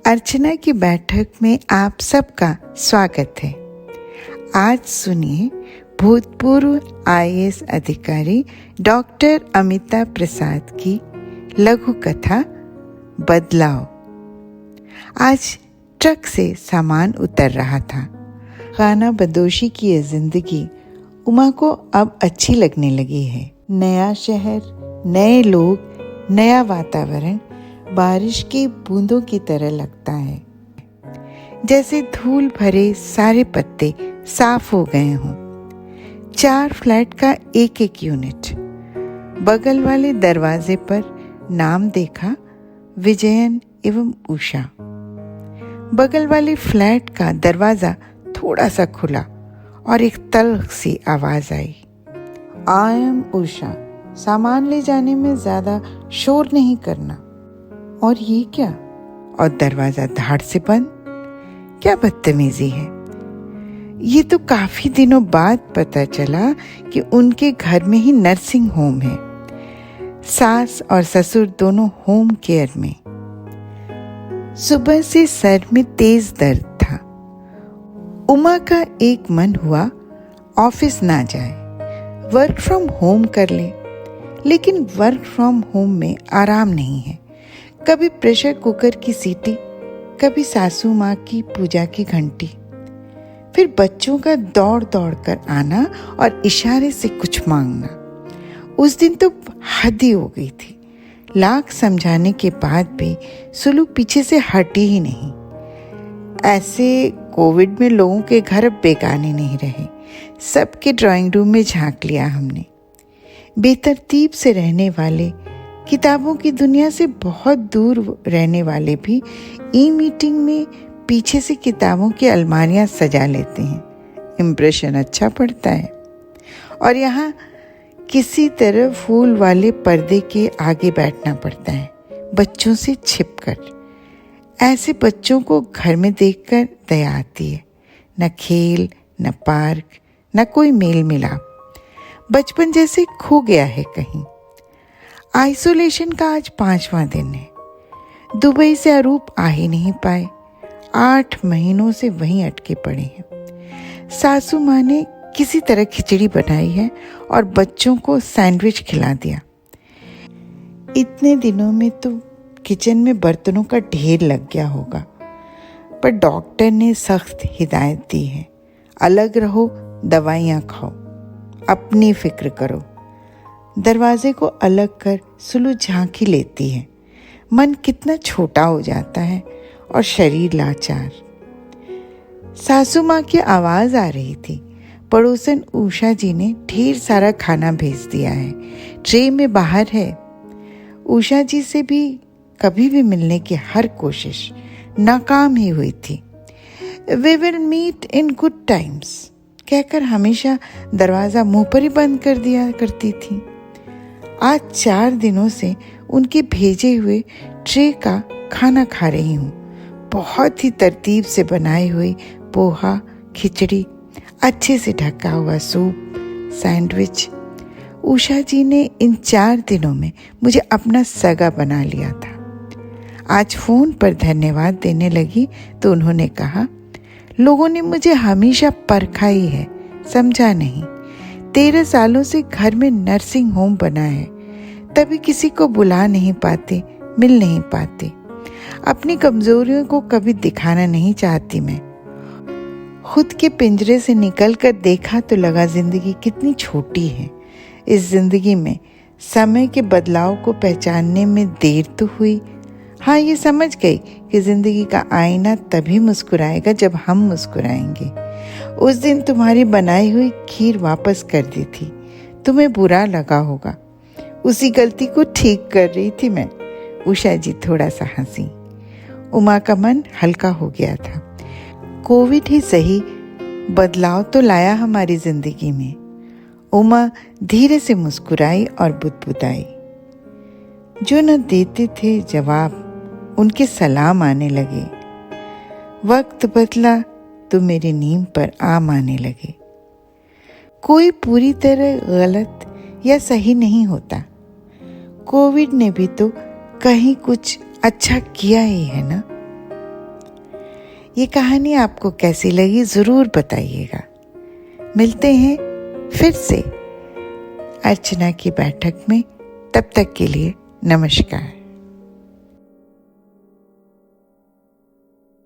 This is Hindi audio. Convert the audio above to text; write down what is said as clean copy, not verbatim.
अर्चना की बैठक में आप सबका स्वागत है। आज सुनिए भूतपूर्व IAS अधिकारी डॉक्टर अमिता प्रसाद की लघु कथा बदलाव। आज ट्रक से सामान उतर रहा था। खाना बदोशी की ये जिंदगी उमा को अब अच्छी लगने लगी है। नया शहर, नए लोग, नया वातावरण बारिश की बूंदों की तरह लगता है, जैसे धूल भरे सारे पत्ते साफ हो गए हों। 4 फ्लैट का एक यूनिट। बगल वाले दरवाजे पर नाम देखा, विजयन एवं उषा। बगल वाले फ्लैट का दरवाजा थोड़ा सा खुला और एक तल्ख सी आवाज आई, आई एम उषा। सामान ले जाने में ज्यादा शोर नहीं करना। और ये क्या? और दरवाजा धाड़ से बंद। क्या बदतमीजी है। ये तो काफी दिनों बाद पता चला कि उनके घर में ही नर्सिंग होम है। सास और ससुर दोनों होम केयर में। सुबह से सर में तेज दर्द था। उमा का एक मन हुआ ऑफिस ना जाए, वर्क फ्रॉम होम कर ले। लेकिन वर्क फ्रॉम होम में आराम नहीं है। कभी प्रेशर कुकर की सीटी, कभी सासू माँ की पूजा की घंटी, फिर बच्चों का दौड़ दौड़ कर आना और इशारे से कुछ मांगना। उस दिन तो हद ही हो गई थी। लाख समझाने के बाद भी सुलू पीछे से हटी ही नहीं। ऐसे कोविड में लोगों के घर अब बेगाने नहीं रहे। सबके ड्राइंग रूम में झांक लिया हमने। बेतरतीब से रहने वाले, किताबों की दुनिया से बहुत दूर रहने वाले भी ई-मीटिंग में पीछे से किताबों की अलमारियां सजा लेते हैं। इम्प्रेशन अच्छा पड़ता है। और यहाँ किसी तरह फूल वाले पर्दे के आगे बैठना पड़ता है, बच्चों से छिपकर। ऐसे बच्चों को घर में देखकर दया आती है। न खेल, न पार्क, न कोई मेल मिलाप। बचपन जैसे खो गया है कहीं। आइसोलेशन का आज 5वां दिन है। दुबई से अरूप आ ही नहीं पाए। 8 महीनों से वहीं अटके पड़े हैं। सासू माँ ने किसी तरह खिचड़ी बनाई है और बच्चों को सैंडविच खिला दिया। इतने दिनों में तो किचन में बर्तनों का ढेर लग गया होगा, पर डॉक्टर ने सख्त हिदायत दी है, अलग रहो, दवाइयाँ खाओ, अपनी फिक्र करो। दरवाजे को अलग कर सुलू झांकी लेती है। मन कितना छोटा हो जाता है और शरीर लाचार। सासू माँ की आवाज आ रही थी। पड़ोसन उषा जी ने ढेर सारा खाना भेज दिया है, ट्रे में बाहर है। उषा जी से भी कभी भी मिलने की हर कोशिश नाकाम ही हुई थी। We will meet in good times कहकर हमेशा दरवाजा मुंह पर ही बंद कर दिया करती थी। आज 4 दिनों से उनके भेजे हुए ट्रे का खाना खा रही हूँ। बहुत ही तरतीब से बनाई हुई पोहा, खिचड़ी, अच्छे से ढका हुआ सूप, सैंडविच। उषा जी ने इन 4 दिनों में मुझे अपना सगा बना लिया था। आज फोन पर धन्यवाद देने लगी तो उन्होंने कहा, लोगों ने मुझे हमेशा परखा ही है, समझा नहीं। 13 सालों से घर में नर्सिंग होम बना है, तभी किसी को बुला नहीं पाते, मिल नहीं पाते। अपनी कमजोरियों को कभी दिखाना नहीं चाहती मैं। खुद के पिंजरे से निकलकर देखा तो लगा जिंदगी कितनी छोटी है। इस जिंदगी में समय के बदलाव को पहचानने में देर तो हुई। हाँ, ये समझ गई कि जिंदगी का आईना तभी मुस्कुराएगा जब हम मुस्कुराएंगे। उस दिन तुम्हारी बनाई हुई खीर वापस कर दी थी। तुम्हें बुरा लगा होगा। उसी गलती को ठीक कर रही थी मैं। उषा जी थोड़ा सा हंसी। उमा का मन हल्का हो गया था। कोविड ही सही, बदलाव तो लाया हमारी जिंदगी में। उमा धीरे से मुस्कुराई और बुदबुदाई। जो न देते थे जवाब, उनके सलाम आने लगे। वक्त बदला तो मेरी नींद पर आम आने लगे। कोई पूरी तरह गलत या सही नहीं होता। कोविड ने भी तो कहीं कुछ अच्छा किया ही है ना। ये कहानी आपको कैसी लगी ज़रूर बताइएगा। मिलते हैं फिर से अर्चना की बैठक में। तब तक के लिए नमस्कार।